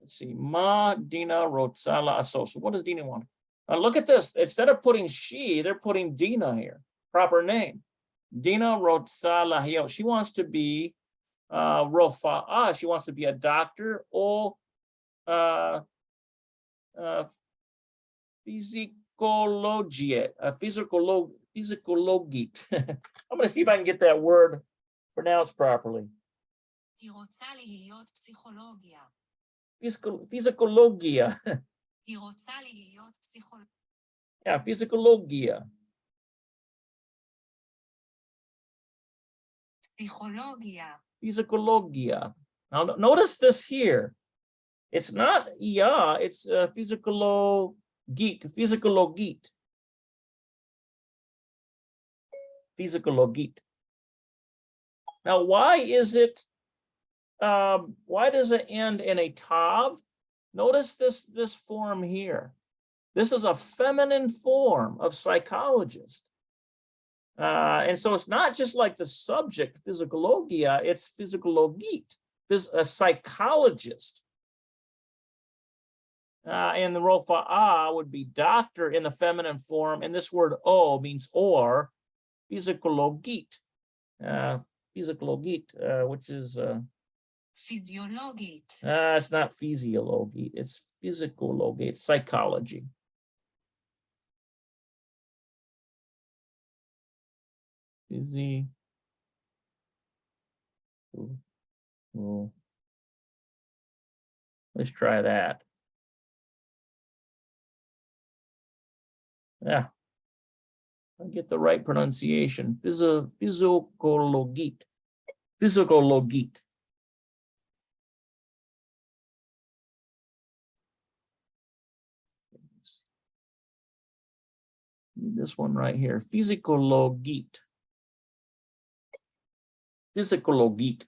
[SPEAKER 1] let's see. Ma Dina Rotzala Aso. So what does Dina want? Look at this. Instead of putting she, they're putting Dina here. Proper name. Dina Rotsa Lahiot. She wants to be Rofa'a. She wants to be a doctor or physicologia, physicologite. I'm going to see if I can get that word pronounced properly.
[SPEAKER 2] היא רוצה להיות פסיכולוגיה.
[SPEAKER 1] Physicologia.
[SPEAKER 2] היא רוצה להיות פסיכולוגיה.
[SPEAKER 1] Yeah, physicologia.
[SPEAKER 2] פסיכולוגיה.
[SPEAKER 1] Physicologia. Now notice this here. It's not ia, it's physicologite. Physicologite. Physicologite. Now, why is it? Why does it end in a tav? Notice this form here. This is a feminine form of psychologist. And so it's not just like the subject, physicologia, it's physicologite, a psychologist. And the rofa'a would be doctor in the feminine form. And this word o means or, physicologite. Physicologite, which is...
[SPEAKER 2] Physiologite.
[SPEAKER 1] It's not physiology, it's physicology, it's psychology. Physi. Oh. Let's try that. Yeah. I get the right pronunciation. Physicologite. Physicologite. This one right here, physicologite. Physicologite.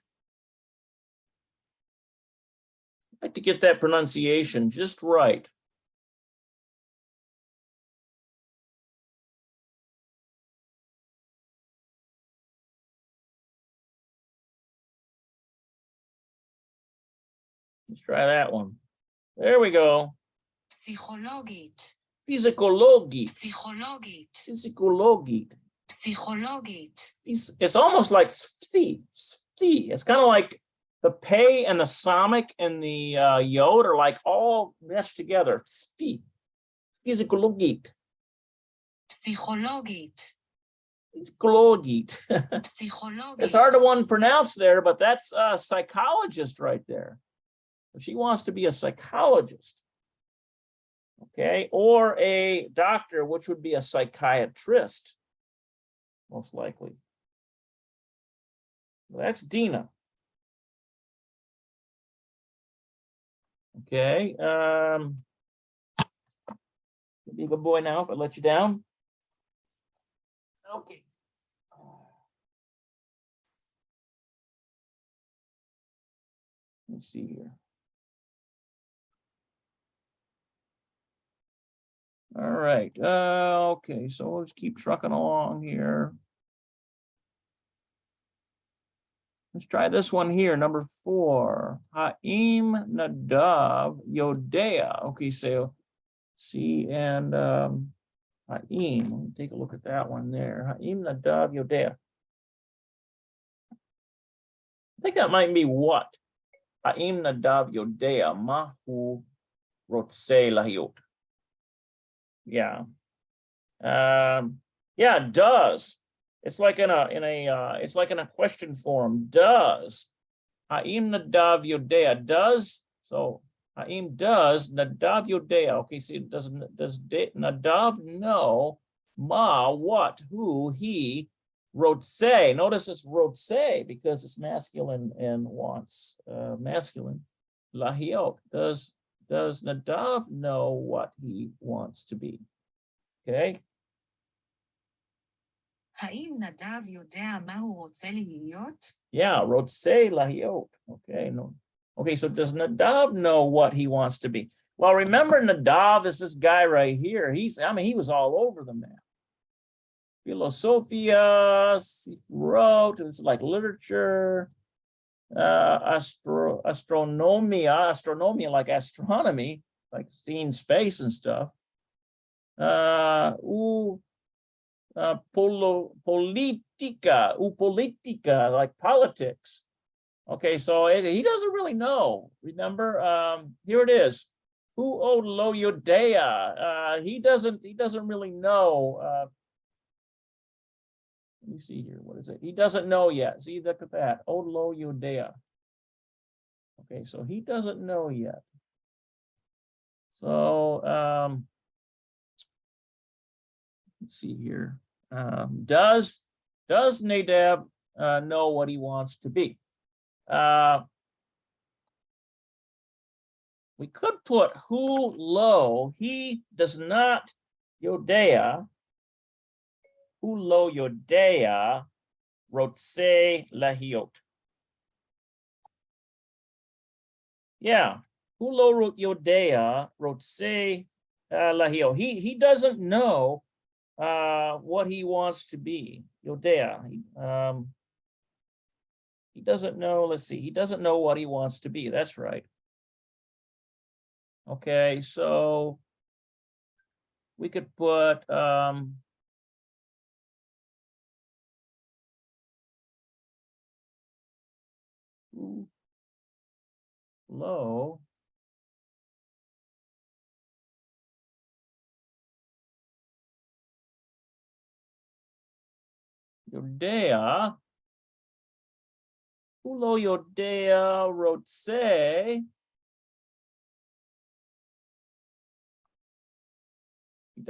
[SPEAKER 1] I'd like to get that pronunciation just right. Let's try that one. There we go.
[SPEAKER 2] Psychologite.
[SPEAKER 1] Physicologite.
[SPEAKER 2] Psychologite.
[SPEAKER 1] Physicologite.
[SPEAKER 2] Psychologite.
[SPEAKER 1] It's almost like psi. It's kind of like the pei and the somic and the yod are like all meshed together. Physicologite.
[SPEAKER 2] Psychologite.
[SPEAKER 1] Psychologite.
[SPEAKER 2] Psychologite.
[SPEAKER 1] It's hard to one pronounce there, but that's a psychologist right there. She wants to be a psychologist. Okay, or a doctor, which would be a psychiatrist, most likely. Well, that's Dina. Okay, be a good boy now if I let you down. Okay. Let's see here. All right. Okay, so let's keep trucking along here. Let's try this one here, number 4. Ha'im nadav yodea. Okay, so see, and Ha'im, let me take a look at that one there. Ha'im nadav yodea. I think that might be what? Ha'im nadav yodea mahu rotse lahiot. Yeah. Yeah, does. It's like in a question form. Does Ha'im nadav yodea, does, so Ha'im does nadav yodea. Okay, see, does nadav know ma, what, who, he, rotse. Notice this rotse because it's masculine and wants masculine. Lahiot. Does Nadav know what he wants to be? Okay.
[SPEAKER 2] האם נדב יודע מה הוא רוצה להיות?
[SPEAKER 1] Yeah, רוצה להיות. Okay, no. Okay, so does Nadav know what he wants to be? Well, remember Nadav is this guy right here. He was all over the map. Philosophia, wrote, it's like literature, astronomia, like astronomy, like seeing space and stuff. politica, like politics. Okay, so he doesn't really know. Remember, here it is. Who owed lo Yodea? He doesn't really know. Let me see here. What is it? He doesn't know yet. See, look at that. Owed lo Yodea. Okay, so he doesn't know yet. So let's see here. Does Nadab know what he wants to be? We could put who lo, he does not Yodea, who lo Yodea, rotse lahiot. Yeah, who lo Yodea, rotse lahiot. He doesn't know what he wants to be. Yodea. He doesn't know, let's see, he doesn't know what he wants to be. That's right. Okay, so we could put lo Yodea, Hulo Yodea Rotse. He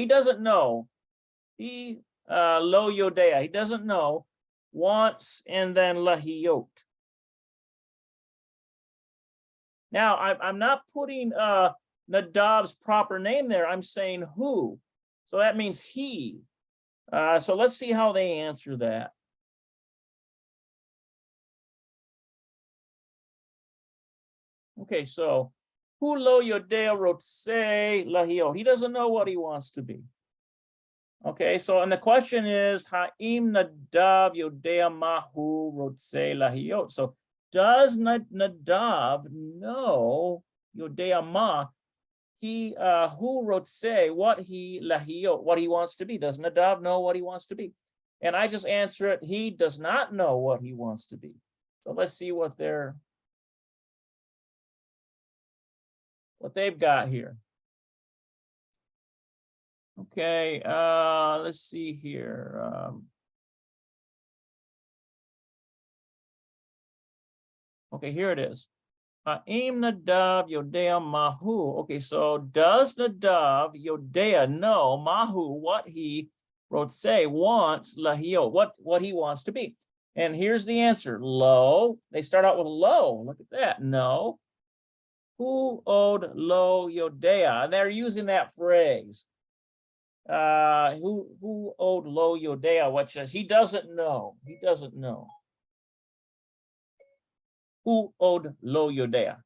[SPEAKER 1] doesn't know. He lo Yodea, he doesn't know, wants, and then lahiot. Now I'm not putting Nadab's proper name there. I'm saying who. So that means he. So let's see how they answer that. Okay, so who lo Yodea Rotse lahiot. He doesn't know what he wants to be. Okay, so and the question is Ha'im Nadav Yodea Mahu Rotse Lahiot. So does Nadav know Yodea Ma? He who Rotse, what he Lahiot, what he wants to be. Does Nadav know what he wants to be? And I just answer it, he does not know what he wants to be. So let's see what they've got here. Okay, let's see here. Okay, here it is. Ha'im Nadav Yodea Mahu. Okay, so does Nadav Yodea know Mahu, what he wrote say wants Lahio, what he wants to be? And here's the answer. Lo. They start out with lo. Look at that. No. Who owed lo Yodea? And they're using that phrase. Who owed lo Yodea, which says he doesn't know. He doesn't know. Who owed lo Yodea?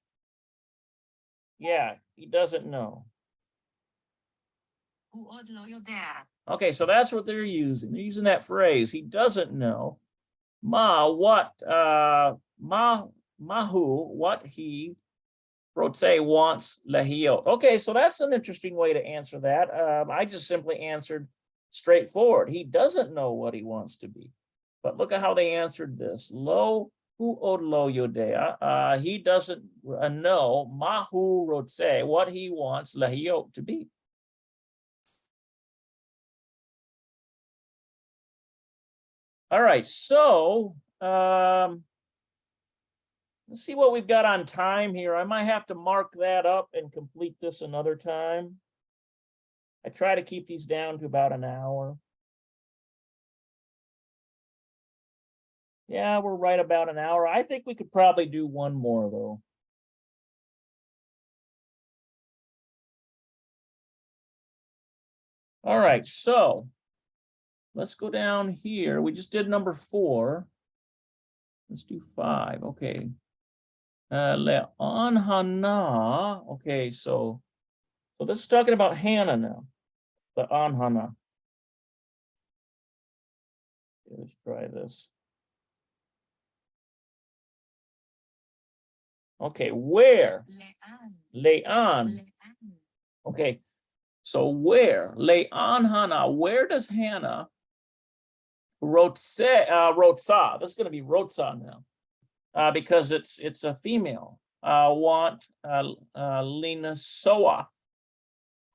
[SPEAKER 1] Yeah, he doesn't know.
[SPEAKER 2] Who owed lo Yodea?
[SPEAKER 1] Okay, so that's what they're using. They're using that phrase. He doesn't know. What? Mahu, what he Rotse wants Lahio. Okay, so that's an interesting way to answer that. I just simply answered straightforward. He doesn't know what he wants to be. But look at how they answered this. Lo, who od lo Yodea. He doesn't know Mahu Rotse, what he wants Lahio to be. All right, so let's see what we've got on time here. I might have to mark that up and complete this another time. I try to keep these down to about an hour. Yeah, we're right about an hour. I think we could probably do one more though. All right, so let's go down here. We just did number 4. Let's do 5. Okay. Le'an Hana. Okay, so this is talking about Hannah now. Le'an Hana. Okay, let's try this. Okay, where?
[SPEAKER 2] Le'an.
[SPEAKER 1] Le'an. Okay, So where? Le'an Hana, where does Hannah Rotsa, this is going to be Rotsa now, because it's a female, want Linasoa.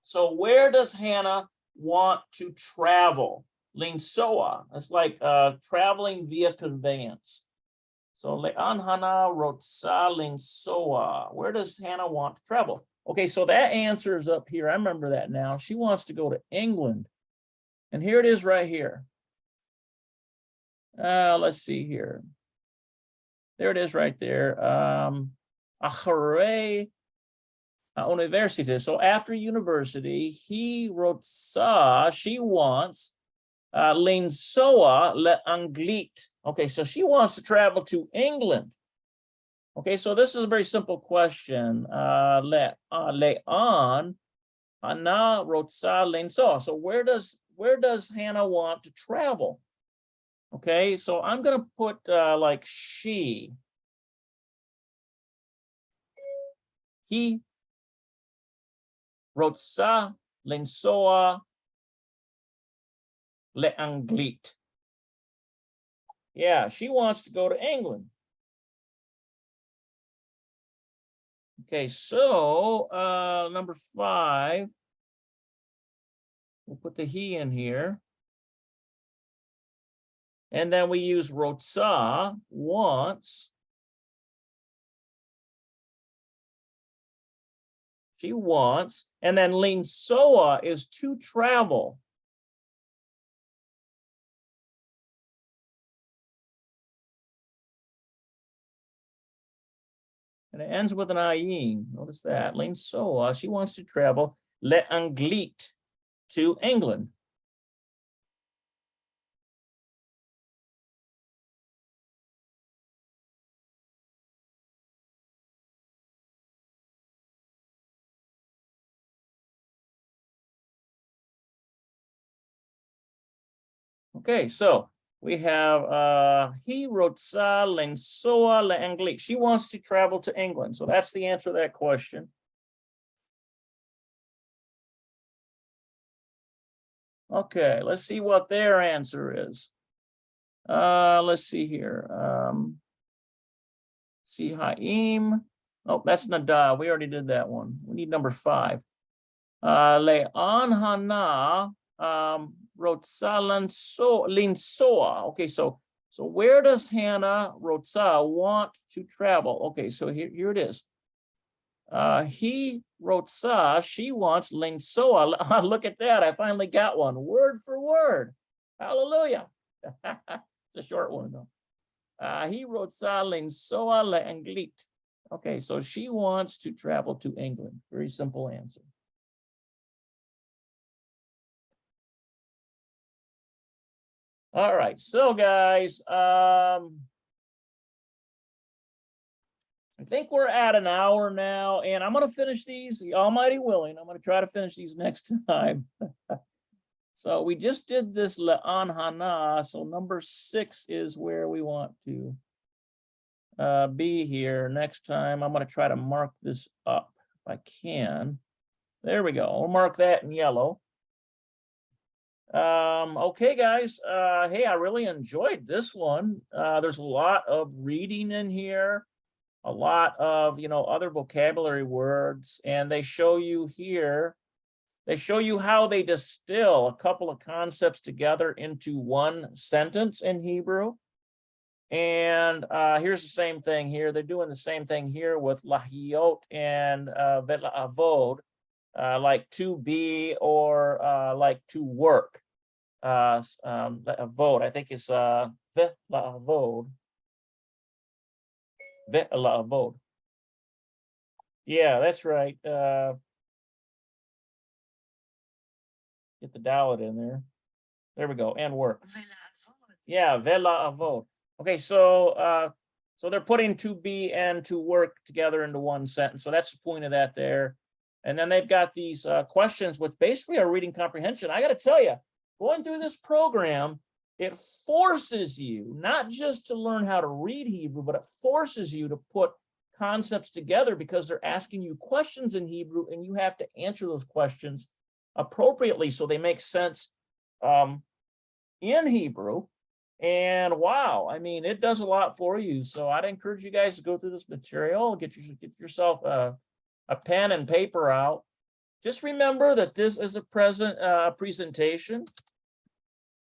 [SPEAKER 1] So where does Hannah want to travel? Linsoa. It's like traveling via conveyance. So Le'an Hana Rotsa Linsoa. Where does Hannah want to travel? Okay, so that answer is up here. I remember that now. She wants to go to England. And here it is right here. Let's see here. There it is right there. Achare University. So after university, he wrote she wants Linsoa le Anglit. Okay, so she wants to travel to England. Okay, so this is a very simple question. Le'an Ana Rotsa Linsoa. So where does Hannah want to travel? Okay, so I'm going to put like she. He Rotsa Linsoa le Anglit. Yeah, she wants to go to England. Okay, so number 5. We'll put the he in here. And then we use Rotsa, wants. She wants. And then Linsoa is to travel. And it ends with an ayin. Notice that. Linsoa, she wants to travel le Anglit, to England. Okay, so we have he Rotsa Linsoa le Anglit. She wants to travel to England. So that's the answer to that question. Okay, let's see what their answer is. Let's see here. See Haim. Oh, that's Nada. We already did that one. We need number 5. Le'an Hana Rotsa Linsoa. Okay, so where does Hannah Rotsa want to travel? Okay, so here it is. He Rotsa, she wants Linsoa. Look at that. I finally got one word for word. Hallelujah. It's a short one though. He Rotsa Linsoa le Anglit. Okay, so she wants to travel to England. Very simple answer. All right, so guys, I think we're at an hour now, and I'm going to finish these, Almighty willing. I'm going to try to finish these next time. So we just did this Le'an Hana, so number 6 is where we want to be here. Next time, I'm going to try to mark this up if I can. There we go. I'll mark that in yellow. Okay, guys. Hey, I really enjoyed this one. There's a lot of reading in here, a lot of, other vocabulary words, and they show you here, they show you how they distill a couple of concepts together into one sentence in Hebrew. And here's the same thing here. They're doing the same thing here with lahiot and ve'la'avod, like to be or like to work. Vote, I think it's ve'la'avod. Ve'la'avod. Yeah, that's right. Get the dalet in there. There we go. And work. Yeah, ve'la'avod. Okay, so they're putting to be and to work together into one sentence. So that's the point of that there. And then they've got these questions, which basically are reading comprehension. I got to tell you, going through this program, it forces you not just to learn how to read Hebrew, but it forces you to put concepts together because they're asking you questions in Hebrew and you have to answer those questions appropriately so they make sense in Hebrew. And wow, I mean, it does a lot for you. So I'd encourage you guys to go through this material, get yourself a pen and paper out. Just remember that this is a presentation,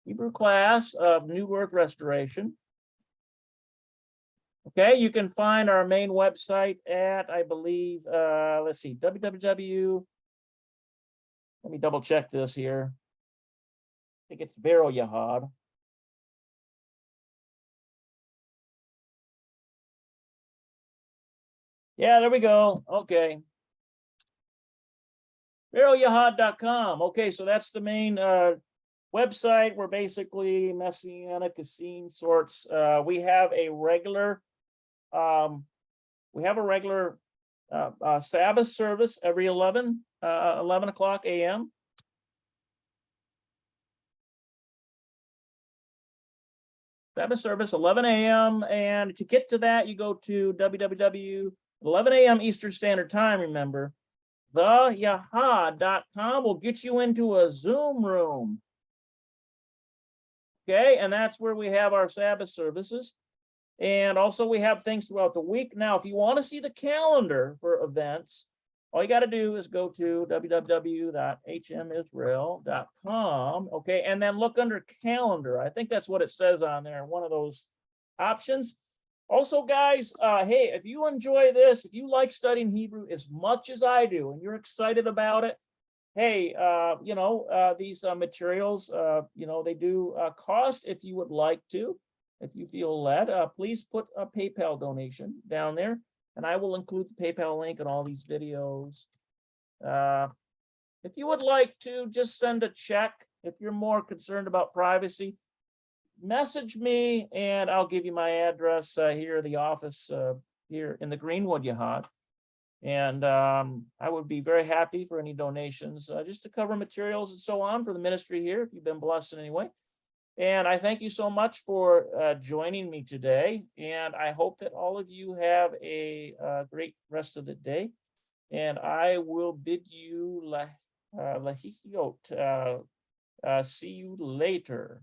[SPEAKER 1] Hebrew class of New Earth Restoration. Okay, you can find our main website at, I believe, let's see, www. Let me double check this here. I think it's Vero Yahad. Yeah, there we go. Okay. VeroYahad.com. Okay, so that's the main website where basically Messianic Essene sorts. We have a regular Sabbath service every 11 o'clock a.m. Sabbath service, 11 a.m. And to get to that, you go to www.11 a.m. Eastern Standard Time, remember. TheYahad.com will get you into a Zoom room. Okay, and that's where we have our Sabbath services. And also we have things throughout the week. Now, if you want to see the calendar for events, all you got to do is go to www.hmisrael.com. Okay, and then look under calendar. I think that's what it says on there, one of those options. Also, guys, hey, if you enjoy this, if you like studying Hebrew as much as I do, and you're excited about it, hey, these materials, they do cost if you would like to. If you feel led, please put a PayPal donation down there, and I will include the PayPal link in all these videos. If you would like to just send a check, if you're more concerned about privacy, message me and I'll give you my address here at the office here in the Greenwood Yahad. And I would be very happy for any donations just to cover materials and so on for the ministry here, if you've been blessed in any way. And I thank you so much for joining me today. And I hope that all of you have a great rest of the day. And I will bid you lahiot. See you later.